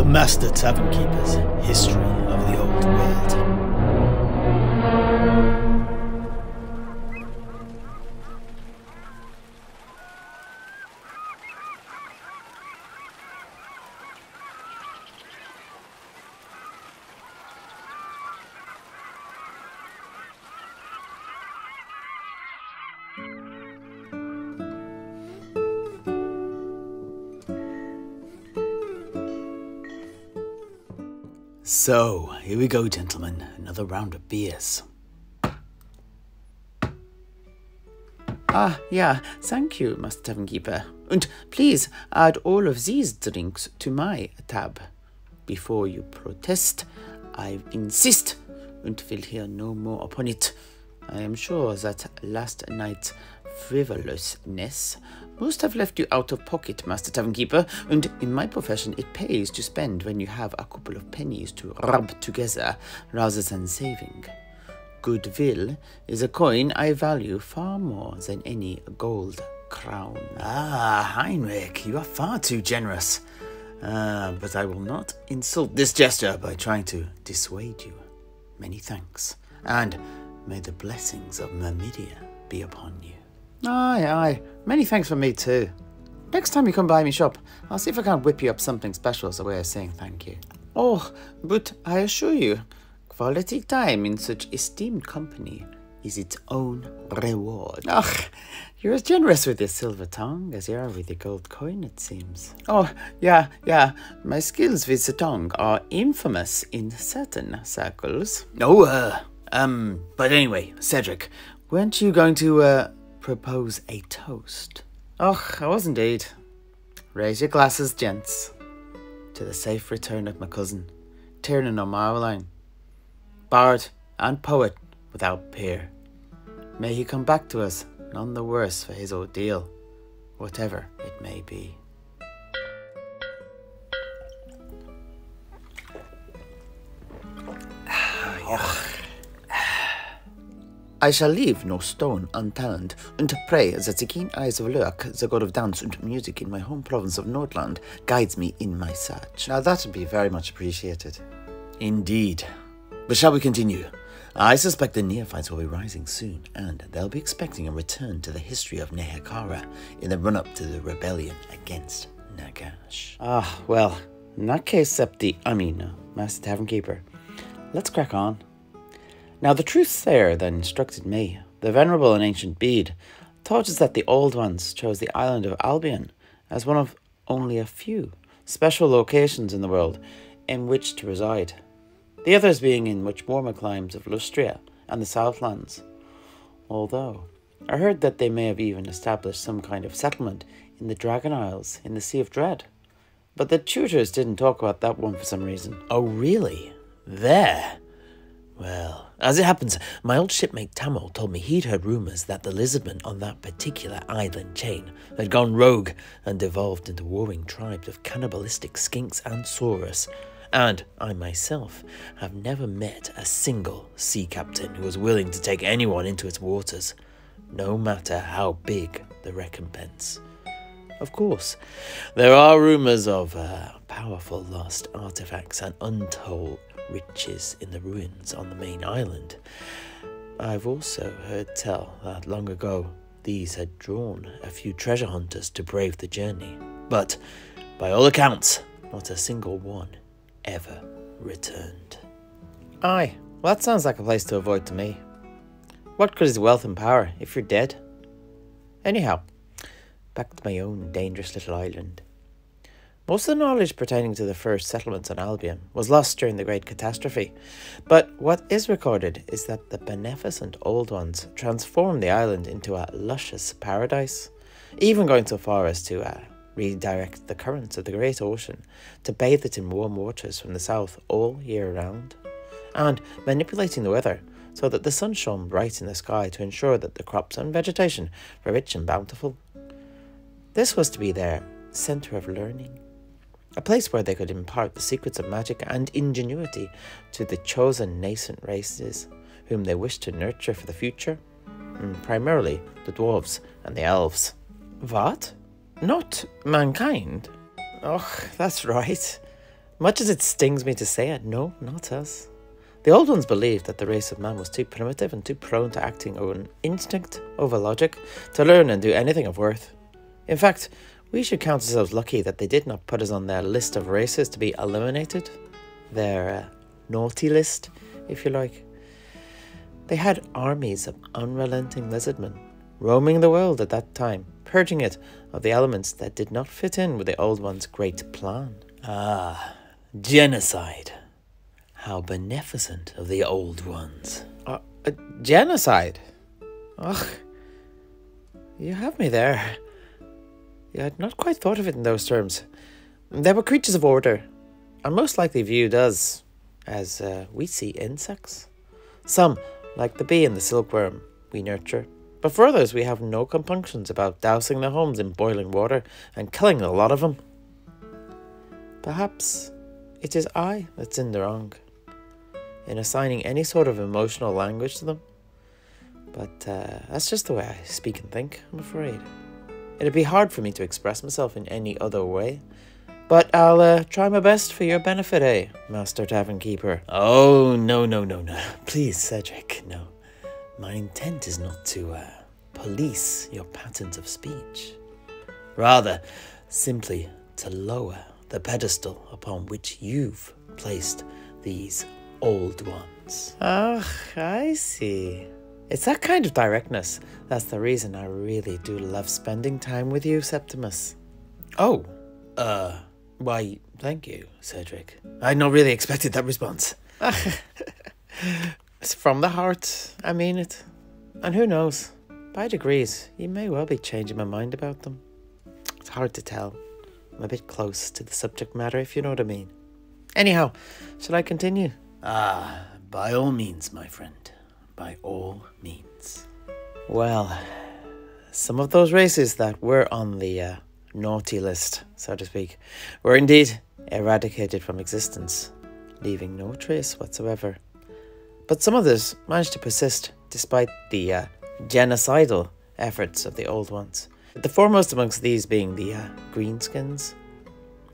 Master Tavern Keeper's History of the Old World. So, here we go, gentlemen. Another round of beers. Yeah, thank you, Master Tavern Keeper. And please add all of these drinks to my tab. Before you protest, I insist, and will hear no more upon it. I am sure that last night's frivolousness must have left you out of pocket, Master Tavern Keeper, and in my profession it pays to spend when you have a couple of pennies to rub together rather than saving. Goodwill is a coin I value far more than any gold crown. Heinrich, you are far too generous. But I will not insult this gesture by trying to dissuade you. Many thanks, and may the blessings of Mermidia be upon you. Aye. Many thanks from me too. Next time you come by me shop, I'll see if I can't whip you up something special as a way of saying thank you. Oh, but I assure you, quality time in such esteemed company is its own reward. You're as generous with your silver tongue as you are with your gold coin, it seems. Oh, yeah. My skills with the tongue are infamous in certain circles. But anyway, Sedrik, weren't you going to, propose a toast? I was indeed. Raise your glasses, gents, to the safe return of my cousin, Tiernan on Maoláin, bard and poet without peer. May he come back to us none the worse for his ordeal, whatever it may be. I shall leave no stone unturned, and pray that the keen eyes of Lurk, the god of dance and music in my home province of Nordland, guides me in my search. Now that would be very much appreciated. Indeed. But shall we continue? I suspect the neophytes will be rising soon, and they'll be expecting a return to the history of Nehekara in the run-up to the rebellion against Nagash. Well, in that case, Master Tavern Keeper, let's crack on. Now the Truthsayer then instructed me, the venerable and ancient Bede, taught us that the Old Ones chose the island of Albion as one of only a few special locations in the world in which to reside, the others being in much warmer climes of Lustria and the Southlands, although I heard that they may have even established some kind of settlement in the Dragon Isles in the Sea of Dread, but the tutors didn't talk about that one for some reason. Oh really? There? Well, as it happens, my old shipmate Tamil told me he'd heard rumours that the lizardmen on that particular island chain had gone rogue and devolved into warring tribes of cannibalistic skinks and saurus, and I myself have never met a single sea captain who was willing to take anyone into its waters, no matter how big the recompense. Of course, there are rumours of powerful lost artefacts and untold riches in the ruins on the main island. I've also heard tell that long ago these had drawn a few treasure hunters to brave the journey, but by all accounts, not a single one ever returned. Aye, well that sounds like a place to avoid to me. What good is wealth and power if you're dead? Anyhow, back to my own dangerous little island. Most of the knowledge pertaining to the first settlements on Albion was lost during the Great Catastrophe, but what is recorded is that the beneficent Old Ones transformed the island into a luscious paradise, even going so far as to redirect the currents of the Great Ocean to bathe it in warm waters from the south all year round, and manipulating the weather so that the sun shone bright in the sky to ensure that the crops and vegetation were rich and bountiful. This was to be their centre of learning, a place where they could impart the secrets of magic and ingenuity to the chosen nascent races whom they wished to nurture for the future, primarily the dwarves and the elves. What? Not mankind? Oh, that's right. Much as it stings me to say it, no, not us. The Old Ones believed that the race of man was too primitive and too prone to acting on instinct over logic to learn and do anything of worth. In fact, we should count ourselves lucky that they did not put us on their list of races to be eliminated. Their naughty list, if you like. They had armies of unrelenting lizardmen roaming the world at that time, purging it of the elements that did not fit in with the Old One's great plan. Ah, genocide. How beneficent of the Old Ones. Genocide? Ugh. You have me there. I had not quite thought of it in those terms. They were creatures of order, and most likely viewed as we see insects. Some, like the bee and the silkworm, we nurture. But for others, we have no compunctions about dousing their homes in boiling water and killing a lot of them. Perhaps it is I that's in the wrong in assigning any sort of emotional language to them. But that's just the way I speak and think, I'm afraid. It'd be hard for me to express myself in any other way. But I'll try my best for your benefit, Master Tavern Keeper? Oh, no. Please, Sedrik, no. My intent is not to police your patterns of speech. Rather, simply to lower the pedestal upon which you've placed these Old Ones. Ah, I see. It's that kind of directness. That's the reason I really do love spending time with you, Septimus. Oh, why, thank you, Sedrik. I'd not really expected that response. It's from the heart. I mean it. And who knows? By degrees, you may well be changing my mind about them. It's hard to tell. I'm a bit close to the subject matter, if you know what I mean. Anyhow, shall I continue? Ah, by all means, my friend. By all means. Well, some of those races that were on the naughty list, so to speak, were indeed eradicated from existence, leaving no trace whatsoever. But some others managed to persist despite the genocidal efforts of the Old Ones, the foremost amongst these being the greenskins.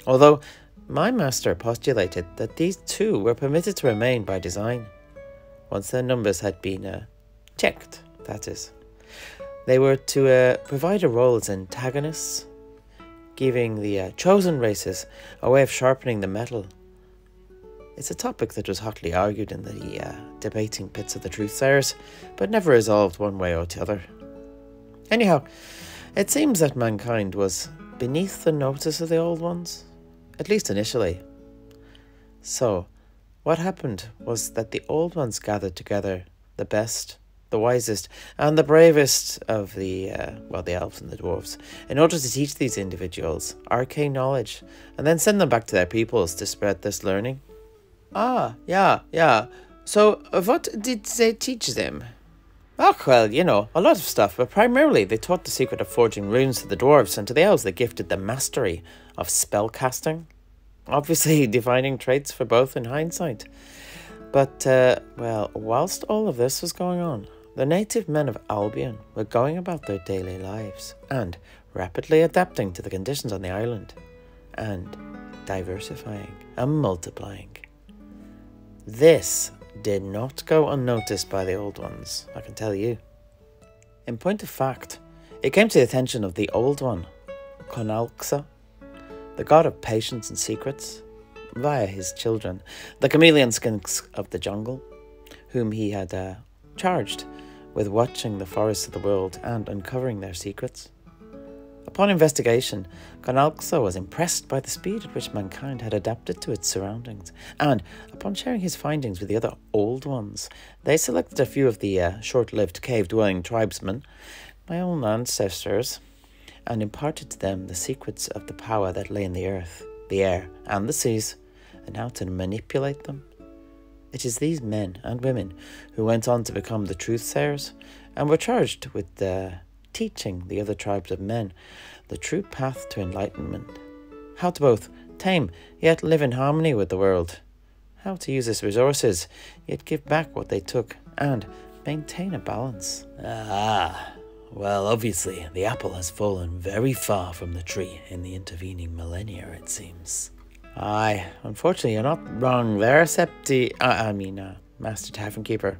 Although my master postulated that these too were permitted to remain by design, once their numbers had been checked, that is. They were to provide a role as antagonists, giving the chosen races a way of sharpening the metal. It's a topic that was hotly argued in the debating pits of the Truthsayers, but never resolved one way or the other. Anyhow, it seems that mankind was beneath the notice of the Old Ones, at least initially. So, what happened was that the Old Ones gathered together the best, the wisest, and the bravest of the elves and the dwarves, in order to teach these individuals arcane knowledge, and then send them back to their peoples to spread this learning. Ah, yeah. So, what did they teach them? Oh, well, you know, a lot of stuff, but primarily they taught the secret of forging runes to the dwarves, and to the elves they gifted the mastery of spellcasting. Obviously, defining traits for both in hindsight. But, whilst all of this was going on, the native men of Albion were going about their daily lives and rapidly adapting to the conditions on the island and diversifying and multiplying. This did not go unnoticed by the Old Ones, I can tell you. In point of fact, it came to the attention of the Old One, Conalxa, the god of patience and secrets, via his children, the chameleon skinks of the jungle, whom he had charged with watching the forests of the world and uncovering their secrets. Upon investigation, Conalxa was impressed by the speed at which mankind had adapted to its surroundings, and upon sharing his findings with the other Old Ones, they selected a few of the short-lived cave-dwelling tribesmen, my own ancestors, and imparted to them the secrets of the power that lay in the earth, the air, and the seas, and how to manipulate them. It is these men and women who went on to become the Truthsayers, and were charged with teaching the other tribes of men the true path to enlightenment, how to both tame yet live in harmony with the world, how to use its resources yet give back what they took, and maintain a balance. Ah, well, obviously the apple has fallen very far from the tree in the intervening millennia, it seems. Aye, unfortunately you're not wrong there, Master Tavern Keeper.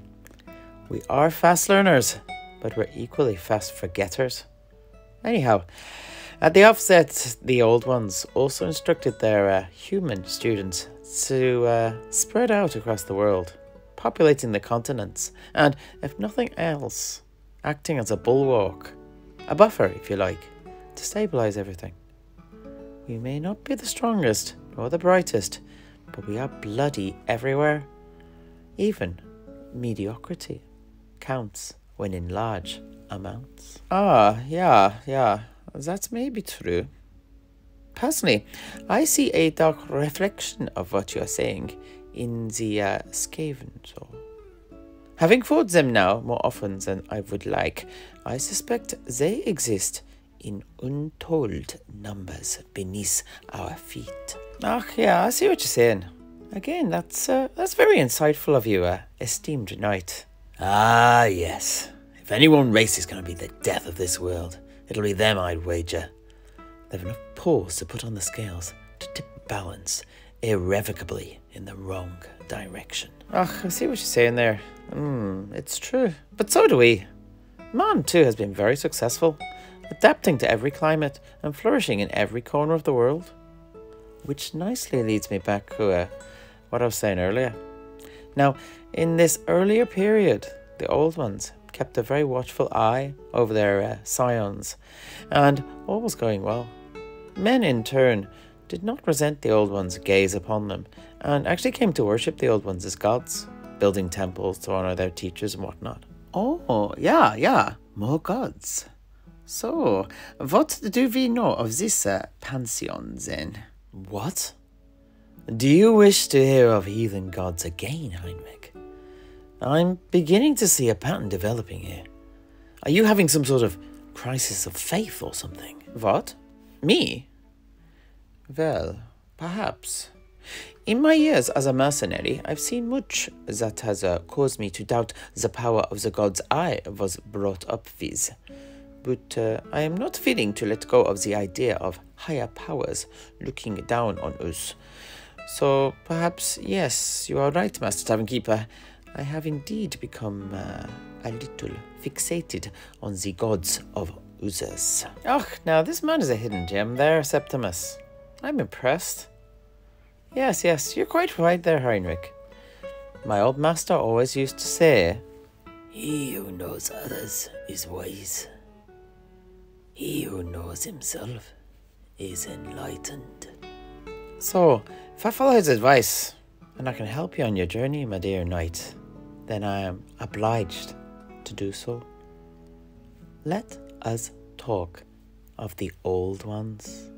We are fast learners, but we're equally fast forgetters. Anyhow, at the offset, the Old Ones also instructed their human students to spread out across the world, populating the continents, and, if nothing else, acting as a bulwark, a buffer, if you like, to stabilise everything. We may not be the strongest or the brightest, but we are bloody everywhere. Even mediocrity counts when in large amounts. Yeah, that's maybe true. Personally, I see a dark reflection of what you are saying in the Skaven soul. Having fought them now more often than I would like, I suspect they exist in untold numbers beneath our feet. Yeah, I see what you're saying. Again, that's very insightful of you, esteemed knight. Ah, yes. If any one race is going to be the death of this world, it'll be them, I'd wager. They've enough paws to put on the scales to tip balance irrevocably in the wrong direction. I see what you're saying there. It's true. But so do we. Man, too, has been very successful, adapting to every climate and flourishing in every corner of the world. Which nicely leads me back to what I was saying earlier. Now, in this earlier period, the Old Ones kept a very watchful eye over their scions, and all was going well. Men, in turn, did not resent the Old Ones' gaze upon them, and actually came to worship the Old Ones as gods, building temples to honour their teachers and whatnot. Oh, yeah, more gods. So, what do we know of this pantheon, then? What? Do you wish to hear of heathen gods again, Heinrich? I'm beginning to see a pattern developing here. Are you having some sort of crisis of faith or something? What? Me? Well, perhaps. In my years as a mercenary, I've seen much that has caused me to doubt the power of the gods I was brought up with. But I am not willing to let go of the idea of higher powers looking down on us. So perhaps, yes, you are right, Master Tavern Keeper. I have indeed become a little fixated on the gods of others. Now this man is a hidden gem there, Septimus. I'm impressed. Yes, you're quite right there, Heinrich. My old master always used to say, "He who knows others is wise. He who knows himself is enlightened." So, if I follow his advice, and I can help you on your journey, my dear knight, then I am obliged to do so. Let us talk of the Old Ones.